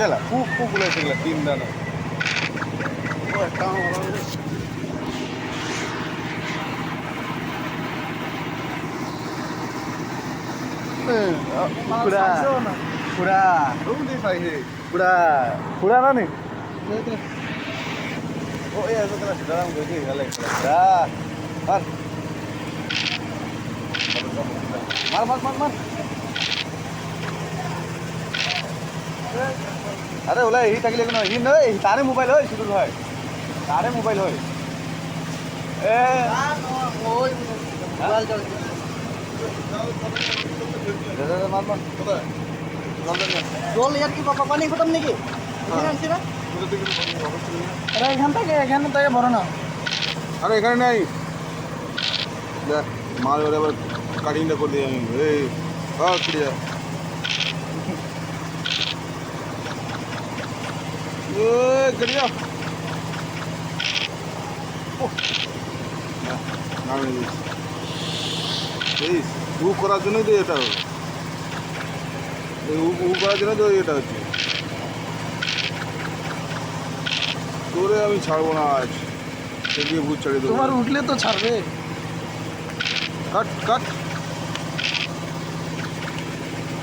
चला खूप खूप उलाय सगळं तीनदा ना पुढा पुढा पुढा पुढा ना नाही हो याचं त्याला सुधारा म्हणजे झालं मार मार मार मार मार अरे ओला ही থাকিলে কোনো হি নয় তারে মোবাইল হয় শুধু হয় তারে মোবাইল হয় এ ওই মোবাইল চল দাদা মার মার কোথায় জল ইয়ার কি বাবা পানি খতম নাকি এখানে আনছি না আরে এখান থেকে বড় না আরে এখানে নাই দেখ মাল ওরে আবার কাটিংটা করে দিই আমি এই হ্যাঁ ক্লিয়ার करिया উ করার জন্যই তো এটা উ করার জন্য তো এটা হচ্ছে তোরে আমি ছাড়বো না আজ সেদিকে ভূত ছাড়িয়ে দেবো তোমার উঠলে তো ছাড়বে cut cut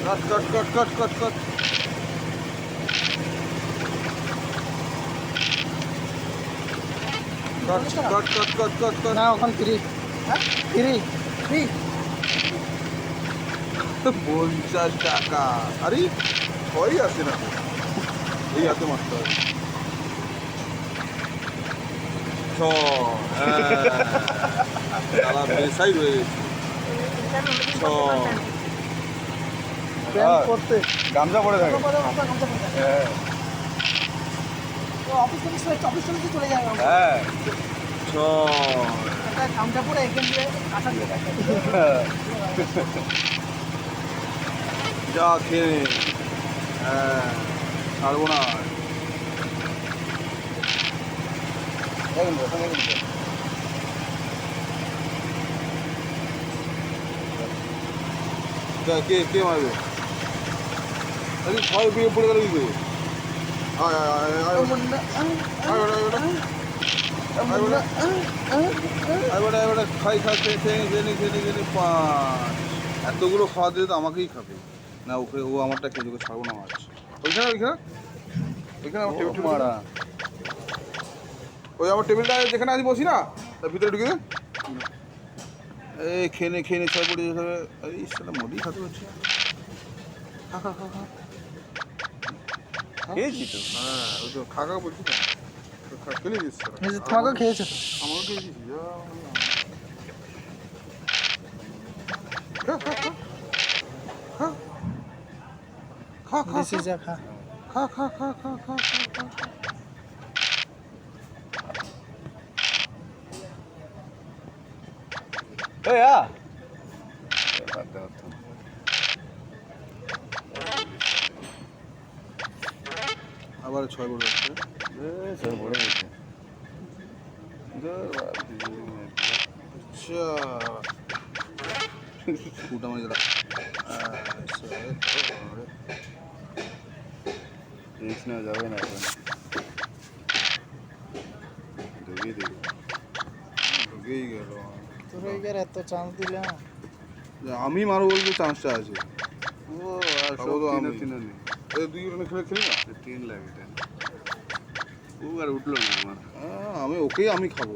cut cut cut cut cut cut cut cut cut cut cut cut ना ओखान फ्री फ्री फ्री 50 টাকা আরে কই আছে না এই হাতে মারতে হবে ছ তালা বেসাই হয়ে গেছে ছ প্যান্ট পরতে গামছা পরে থাকে হ্যাঁ অফিস থেকে চলে যায় হ্যাঁ কামটা পরে এখান দিয়ে কাঁচা দিয়ে যা খেয়ে হ্যাঁ ছাড়বো না কে কে মারবে আরে ছয় বিয়ে পড়ে গেল কি এতগুলো খাওয়া দিলে তো আমাকেই খাবে না ওকে ও আমারটা খেয়ে ওকে ছাড়বো না মাছ ওইখানে ওইখানে ওইখানে আমার টেবিল মারা ওই আমার টেবিলটা যেখানে আজ বসি না তার ভিতরে ঢুকে দেন এই খেয়ে ছয় পড়ে যেতে হবে আরে সেটা মদি খাতে হচ্ছে খা খা খা খা খেয়েছি তো হ্যাঁ ওই তো খাকা বলছি তো খেলে দিচ্ছি তোমাকেও খেয়েছে আমাকেও খেয়েছি খা খা খা খা খা খা খা খা খা আবার ছয় বড় হচ্ছে ছয় বড় হয়েছে আচ্ছা ফুটা মানে রিস্ক নেওয়া যাবে না এখন ঢুকিয়ে দিল ঢুকেই গেল তোর এত চান্স দিলে আমি মারো বলতে চান্সটা আছে ও আর সব আমি নেই এই দুই রানে খেলি না 3 লাগে এটা ও আর উঠলো না আমার আমি ওকেই আমি খাবো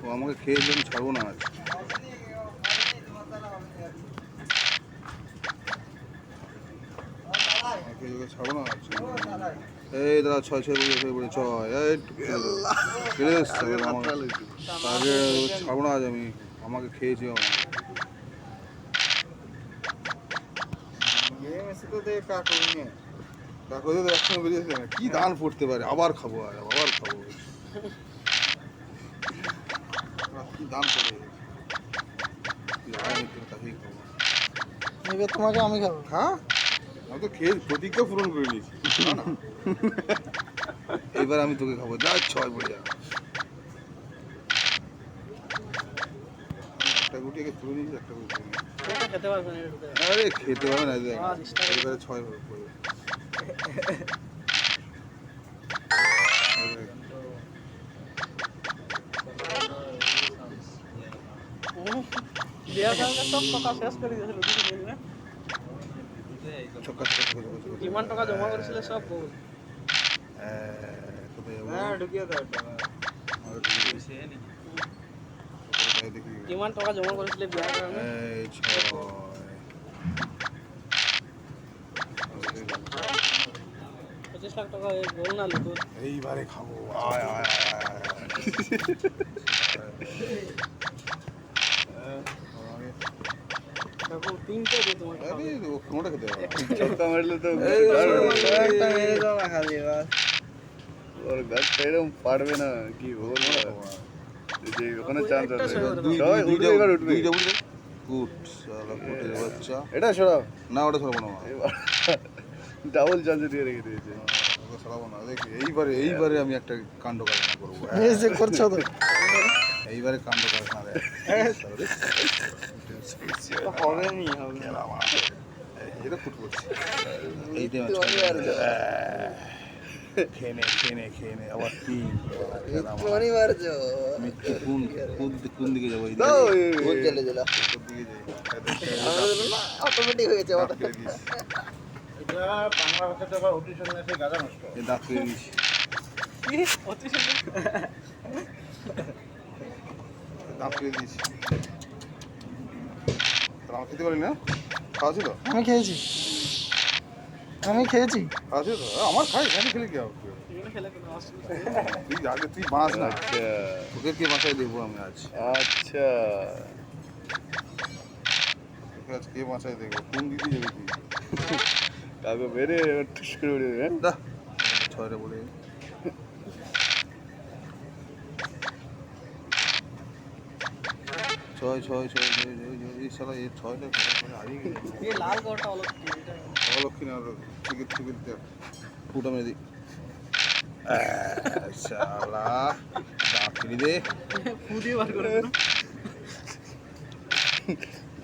ও আমাকে খেয়ে দিয়ে ছাড়বো না আজ ছাড়বো না আজ এই দাদা ছয় বলে ছয় আগে ছাড়বো না আজ আমি আমাকে খেয়েছি একসঙ্গে বেরিয়েছে না কি দান পড়তে পারে আবার খাবো কি দান পড়ে তোমাকে আমি খাবো হ্যাঁ আমি তো খেয়ে প্রতিজ্ঞা পূরণ করে নিয়েছি এবার আমি তোকে খাবো যা ছয় পড়ে যাবে একটা গুটিকে তুলে নিয়েছি একটা গুটি খেতে পারবে না আরে খেতে পারবে না এবারে ছয় পড়বে সব টাকা শেষ করে দিয়েছিল কিমান টাকা জমা করেছিল সব বল কিমান টাকা জমা করেছিলে বিয়ার কারণে 25 লাখ টাকা বল না লুটো এইবারে খাবো আয় আয় দেখো তিনটে দিয়ে তোমার আরে ও কোনটা খেতে হবে ছক্কা মারলে তো একটা মেরে দাও না খালি বাস ওর গাছটা এরকম পারবে না কি বলবো যে ওখানে চান্স আছে দুইটা এবার উঠবে গুড সালা কোটে বাচ্চা এটা সরাও না ওটা সরাবো না ডাবল চান্স দিয়ে রেখে দিয়েছে ওটা সরাবো না দেখি এইবারে আমি একটা কাণ্ড কারখানা করবো এই যে করছো তো এইবারে কাণ্ড কারখানা হবে নি হবে এটা ফুট করছে এইতে খেয়ে নে আবার তিন আমি কোন দিকে যাবো চলে দিলা অটোমেটিক হয়ে যাবে এটা বাংলা ভাষাতে আবার অটিশন এসে গাজা নষ্ট এই দাঁত ফেলে দিয়েছি কি অটিশন দাঁত ফেলে দিয়েছি তাহলে আমি খেতে পারি না খাওয়া ছিল আমি খেয়েছি খাওয়া ছিল তো আমার খাই আমি খেলে কি হবে তুই আগে তুই বাঁচ না আচ্ছা তোকে কে বাঁচাই দেবো আমি আজ আচ্ছা তোকে আজ কে বাঁচাই দেবো কোন দিদি যাবে তুই কাগো বেরে টুস করে উড়ে যাবে দা ছয়টা বলে ছয় এই সালা এই ছয়টা হারিয়ে গেল এই লাল গড়টা অলক্ষী এটা অলক্ষী না টিকিট ফুটা মেরে দিই শালা ডাকলি দে ফু দিয়ে বার করে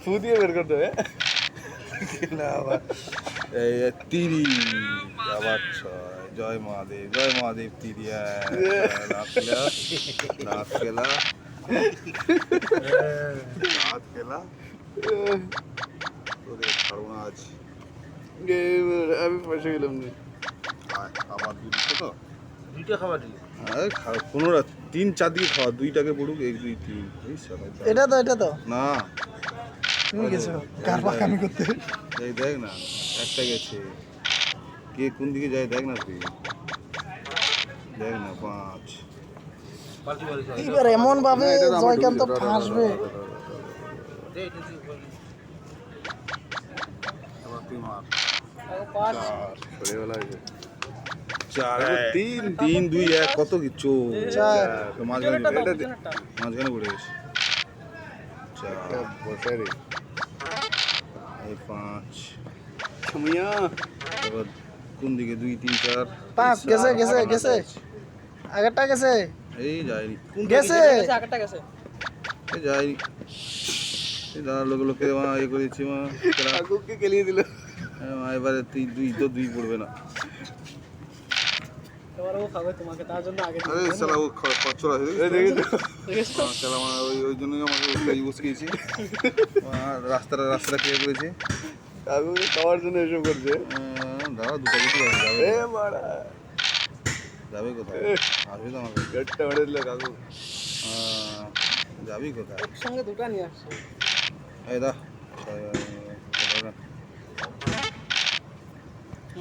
ফু দিয়ে বের করতে হবে এই তিরি আবার ছয় জয় মহাদেব তিরি রাত খেলা তোদের ছাড়বো না আজ আমি পয়সা গেলাম না আবার তো দুইটা খাবার পনেরো 3-4 দিকে খাওয়া দুইটাকে পড়ুক 1-2-3 এটা তো না তুমি গেছো কার পাকামি করতে এই দেখ না একটা গেছে কে কোন দিকে যায় দেখ না তুই দেখ না 5 এবার এমন ভাবে জয়কান্ত ফাঁসবে তুই মার 4-3-2-1 কত কিছু মাঝখানে পড়ে গেছে 4 এই 5 ছমিয়া এবার কোন দিকে 2-3-4 5 গেছে আগেরটা গেছে এই যায়নি গেছে আগেরটা গেছে এই যায়নি এই দাঁড়া লোকে মা ইয়ে করেছি মা কাকুকে খেলিয়ে দিল এবারে তুই দুই পড়বে না এবার ও খাবে তোমাকে তার জন্য আগে আরে শালা ও খচ্চরা হয়ে গেছে শালা আমার ওই জন্যই আমাকে ইউজ করেছি রাস্তাটা ক্লিয়ার করেছে কাকুকে খাওয়ার জন্য এসব করছে দাঁড়া দুটো কিছু যাবে এ মারা যাবে কোথায় আসবে তো আমাকে গেটটা মেরে দিল কাকু যাবি কোথায় একসঙ্গে দুটো নিয়ে আসছে এই দা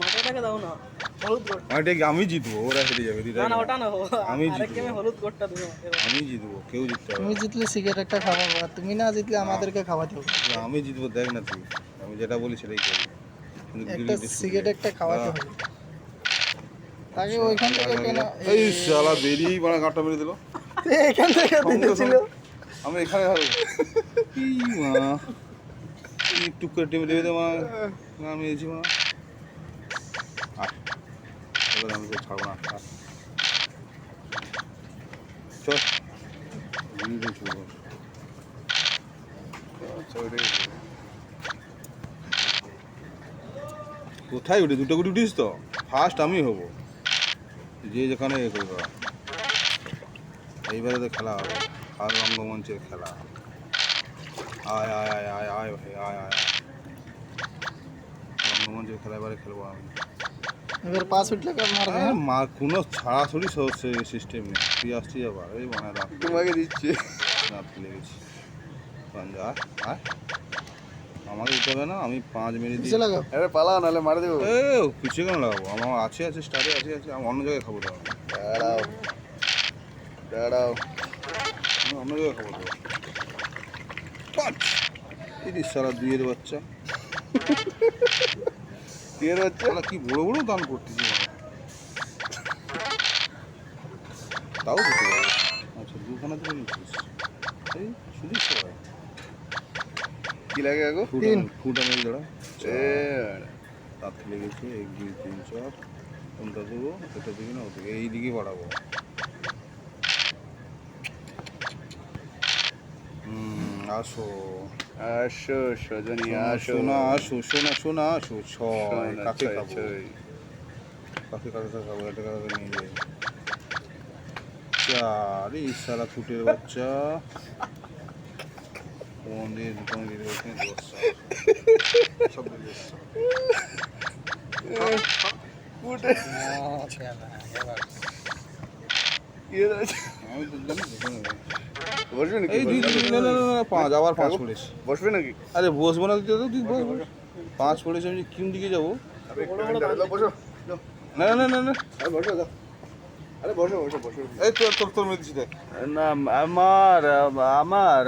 মাথাটাকে দাও না হলুদ গোট আমি জিতবো ওরা হেরে যাবে না ওটা না আমি আরেক গেমে হলুদ গোটটা দিও আমি জিতবো কেউ জিততে হবে তুমি জিতলে সিগারেট একটা খাওয়াবো আর তুমি না জিতলে আমাদেরকে খাওয়াতে হবে আমি জিতবো দেখ না তুই আমি যেটা বলি সেটাই করবি একটা সিগারেট একটা খাওয়াতে হবে তাকে ওইখান থেকে কেন এই শালা বেরিয়েই বাড়া গাঁটটা মেরে দিল এখান থেকে দিতেছিল আমি এখানে হারবো কি মা টুক করে টিমে দেবে মা আমি এসেছি মা এবার আমি ছাড়বো না চল কোথায় উঠে দুটো করে উঠিস তো ফার্স্ট আমি হবো যে যেখানে এ করবো এইবারে তো খেলা হবে আর রঙ্গমঞ্চের খেলা আয় আয় আয় আয় আয় ভাই আয় আয় রঙ্গমঞ্চের খেলা এবারে খেলবো আমি। এবার 5 উঠলে কেউ মারবে আরে হ্যাঁ? মা কোনো ছাড়াছড়ি সিস্টেম নেই, তুই আসছি আবার এই মানে রাত তোমাকে দিচ্ছি। রাত লেগেছি পাঞ্জা আয় আমাকে দিতে হবে না, আমি 5 মিনিট পিছে লাগাও। আরে পালাও নাহলে মারে দেবো। এ পিছিয়ে কেন লাগাবো, আমার আছে আছে স্টারে আছে আছে, আমি অন্য জায়গায় খাবো তো দাঁড়াও দাঁড়াও। আমি অন্য জায়গায় খাবো তো। পাঁচ এই সারা 2-এর বাচ্চা দিয়ে হচ্ছে শালা কি বড় বড় দান করতেছি মানে। তাও দিতে পারবো। আচ্ছা 2খানা ধরে নিচ্ছিস এই শুধু সবাই কি লাগে আগো? ফুটা মেরে দাঁড়া এ রাত লেগেছে 1 2 3 4 কোনটা দেবো, এটা দিকে না ওদিকে, এই দিকে বাড়াবো। আসো আসো সজনী আসো। সোনা আসো সোনা সোনা আসো। 6 কাকে ছয়, খাবো, ছয়। কাকে কাকে খাবো, এটা কাকে নিয়ে যাই। 4 এই সারা ফুটের বাচ্চা কোন দিয়ে দোকান দিয়ে দেবো এখানে 10 সব দিয়ে দিচ্ছি। উঠে ইয়ে আছে। আমি তো জানি দেখে নেবো। বসবে নাকি? এই 2 না 5 আবার 5 পড়েছে। বসবে নাকি? আরে বসবো না দিতে তো তুই বস 5 পড়েছে, আমি কোন দিকে যাবো? বসো না না না না আরে বসো দাও। আরে বসো বসো বসো। এই তোর তোর তোর মেয়ে দিচ্ছি দেখ। না আমার আমার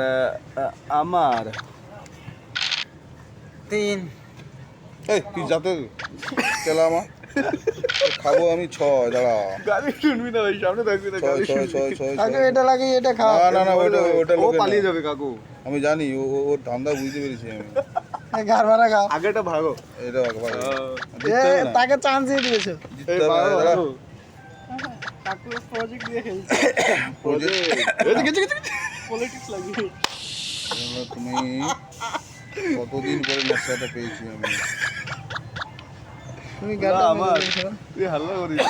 আমার 3 এই তুই যাতে কেলা আমার খাবো আমি 6 দাঁড়া গালি শুনবি না ভাই, সামনে থাকবি না, 6 গালি 6 শুনবি। 6 6 কাকু এটা লাগিয়ে এটা খাও। না না না ওটা ওটা ও লোকে পালিয়ে না। যাবে কাকু। আমি জানি ওর ধান্দা বুঝতে পেরেছি আমি। ঘর মারা খাও। আগেটা ভাগো। এটা একবার এ জিততে হবে না, তাকে চান্স দিয়ে দিয়েছো। জিততে এই হবে না, ভাগো দাঁড়া। ভাগো। কাকু প্রজেক্ট দিয়ে খেলছে। Project- এই যে গেছে গেছে। পলিটিক্স লাগিয়ে। এগুলো তুমি কতদিন পরে নেশাটা পেয়েছি আমি। তুমি না, গাড়ি আমার। দিয়েছো। তুই হাল্লা করিস।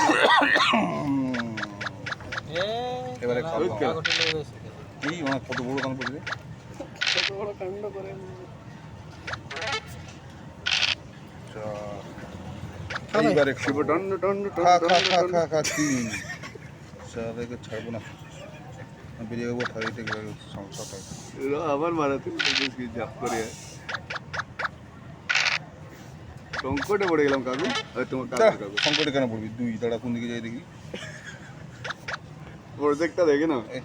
এবারে খাবো খেলা। এই মানে কত বড় দাম পড়বে। কত বড় কাণ্ড করে। খাবে? এইবারে শিব খাবো। টন্ড টন্ড খা খা টন্ড খা টন্ড। খা খা 3 সারাকে ছাড়বো না, আমি বেরিয়ে যাবো থাকি থেকে সমস্যা। এরা আবার মারাতে কি জাপ করে। সংকটে পড়ে গেলাম কাকু। আর তোমার কাকু কাকু সংকটে কেন পড়বি, 2 দাঁড়া কোন দিকে যাই দেখি। প্রজেক্টটা দেখে না। এই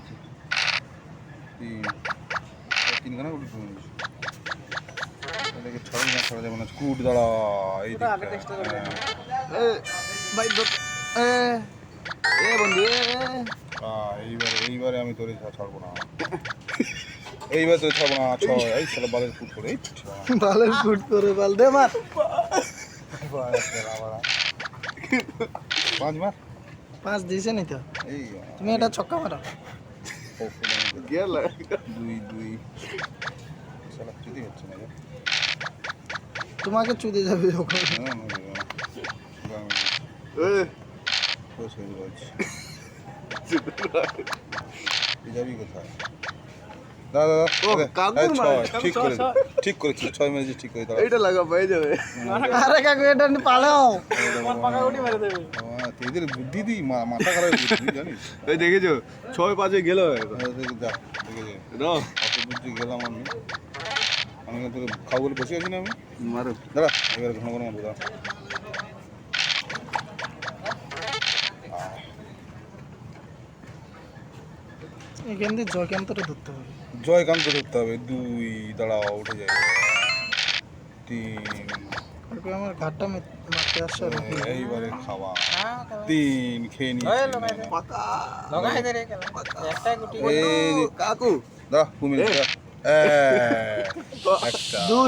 3খানা উঠে পড়ে গেছে। এটাকে ছাড়বি না, ছাড়া যাবে না। স্ক্রুট দাঁড়া এই ওটা আগে চেষ্টা করবে। এ ভাই এ বন্ধু এ এইবারে আমি তোরে ছাড়বো না, এইবার তোরে ছাড়বো না। 6 এই শালা বালের ফুট করে এই বালের ফুট করে বাল দে মার। 5 মার 5 দিছে নি তো। এই তুমি এটা ছক্কা মারো। গেল 2 শালা চুদি হচ্ছে না রে। তোমাকে চুদে যাবে যখন। না না এ বস হয়ে যাচ্ছে। তুই যাবি কোথায়? দাদা ও, কাকুর মার। ঠিক করে ঠিক করেছিস, 6 মেরেছিস ঠিক করে দাঁড়া। এইটা লাগা পেয়ে যাবে। আরে কাকু এটা নিয়ে পালাও। পাকা উঠি মেরে দেবে। এদের বুদ্ধি দিই মাথা খারাপ হয়ে গেছে, তুই জানিস। এই দেখেছো 6-5 গেল। যা দেখে যা না অত বুদ্ধি গেলাম আমি তোকে খাবো বলে বসে আছি না আমি। মারো। দাঁড়া এবার ঘন ঘন মারবো, দাঁড়া। এখান দিয়ে জয়কান্তটা ধরতে হবে। জয়কান্ত ধরতে হবে। 2 দাঁড়াও উঠে যায়। 3 কাকু আমার ঘাটটা মারতে আসছে আর কি। এইবারে খাওয়া 3 খেয়ে নিয়েছি। পাকা লগাই দে রে একটা গুটি। এই যে কাকু। দাঁড়া কুমির একটা 2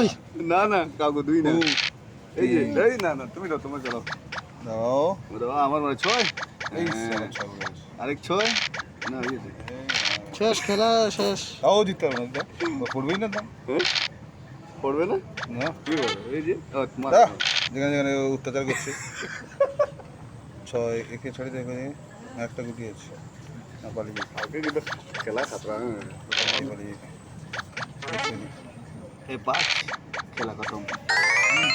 না না কাকু 2 না। 2 এই যে এই না না তুমি দাও, তোমার চলো দাও দাও। আমার মানে 6 এই হ্যাঁ। 6 আরেক 6 না এই যে শেষ খেলা শেষ। তাও দিতে হবে না, পড়বেই না দাম পড়বে না না। কি বলো এই যে তোমার দাঁড়া, যেখানে যেখানে অত্যাচার করছে। 6 একে ছাড়ি দেখে একটা গুটি আছে না, পালিয়ে কালকে কিন্তু খেলা খাতরা। পালিয়ে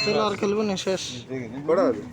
চলো আর খেলবো না, শেষ। কটা আছে